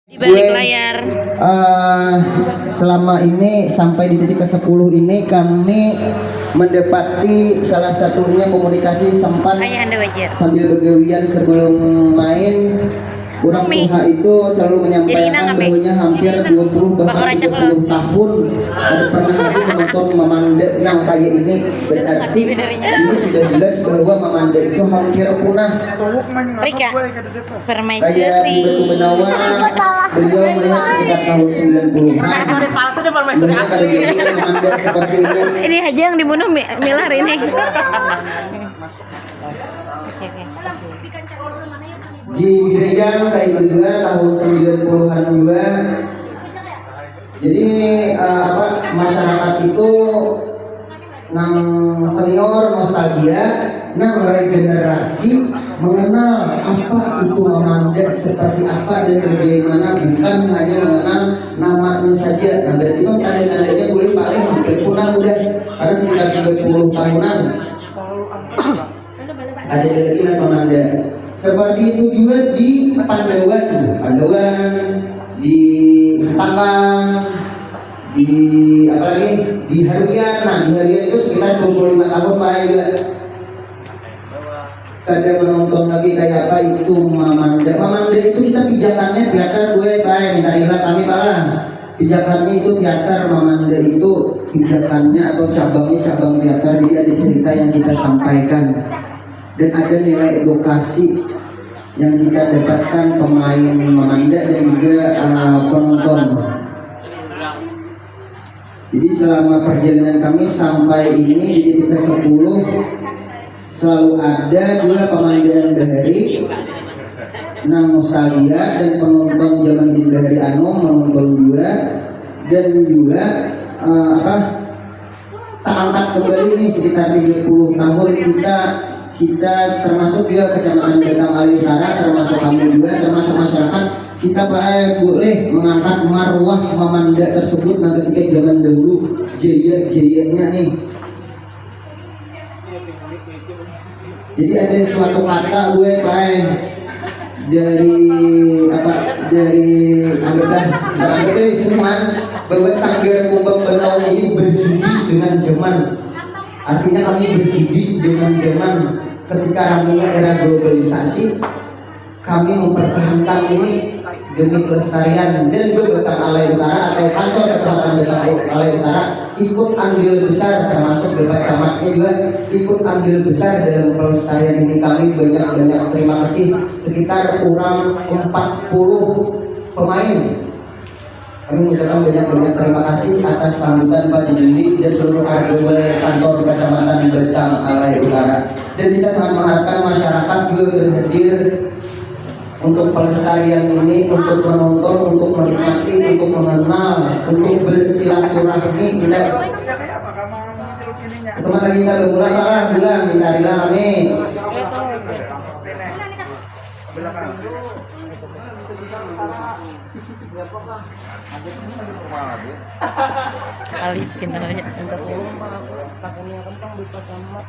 Di balik layar. Selama ini sampai di titik ke-10 ini kami mendapati salah satunya komunikasi sempat sambil begawian sebelum main. Orang tua itu selalu menyampaikan bahwanya hampir 20 bahkan 30 tahun ada pernah lagi menonton Mamanda yang kayak ini. Berarti ini sudah jelas bahwa Mamanda itu hampir punah. Kayak di Batu Benawa beliau melihat sekitar tahun 90-an. Melihat ada jadi Mamanda seperti ini. Ini aja yang dibunuh Milar ini. Di Birijan kayak juga tahun 90-an juga. Jadi masyarakat itu nang senior nostalgia, nang regenerasi mengenal apa itu Mamanda seperti apa dan bagaimana, bukan hanya mengenal namanya saja. Nah, berarti itu tanda-tandanya boleh paling hampir punah udah ada sekitar 30 tahunan. Ada lagi Mamanda. Seperti itu juga di Pandawan, di Hentakan, di apa lagi? Di Harian. Nah, di Harian itu sekitar 25 tahun Pak juga. Kada menonton lagi kayak apa itu Mamanda. Mamanda itu kita pijakannya teater gue Pak, mintarilah kami Pak. Pijakannya itu teater, Mamanda itu pijakannya atau cabangnya cabang teater. Jadi ada cerita yang kita sampaikan. Dan ada nilai edukasi yang kita dapatkan pemain Mamanda dan juga penonton. Jadi selama perjalanan kami sampai ini di titik ke-10 selalu ada dua pemandaan Dahari nang nostalgia dan penonton zaman di Dahari menonton juga, dan juga tak angkat kembali nih sekitar 30 tahun kita termasuk juga Kecamatan Batang Ali Utara, termasuk kami juga, termasuk masyarakat, kita boleh mengangkat marwah Mamanda tersebut. Nah, ketika zaman dahulu jaya-jayanya nih. Jadi ada suatu kata gue dari seniman bahwa Sanggar Kumbang Benau ini berjudi dengan zaman. Artinya kami berjudi dengan zaman. Ketika ramainya era globalisasi, kami mempertahankan ini demi kelestarian. Dan Batang Alai Utara atau kantor Kecamatan Batang Alai Utara ikut andil besar, termasuk Bapak Camatnya juga ikut andil besar dalam pelestarian ini. Kami banyak terima kasih, sekitar kurang 40 pemain. Kami mengucapkan banyak terima kasih atas sambutan Pak Judi dan seluruh RW kantor Kecamatan Batang Alai Utara. Dan kita sangat mengharapkan masyarakat juga berhadir untuk pelestarian ini, untuk menonton, untuk menikmati, untuk mengenal, untuk bersilaturahmi. Kita setelah lagi kita bilang mintarilah kami. Alis kita aja. Pakai kentang di pasamat.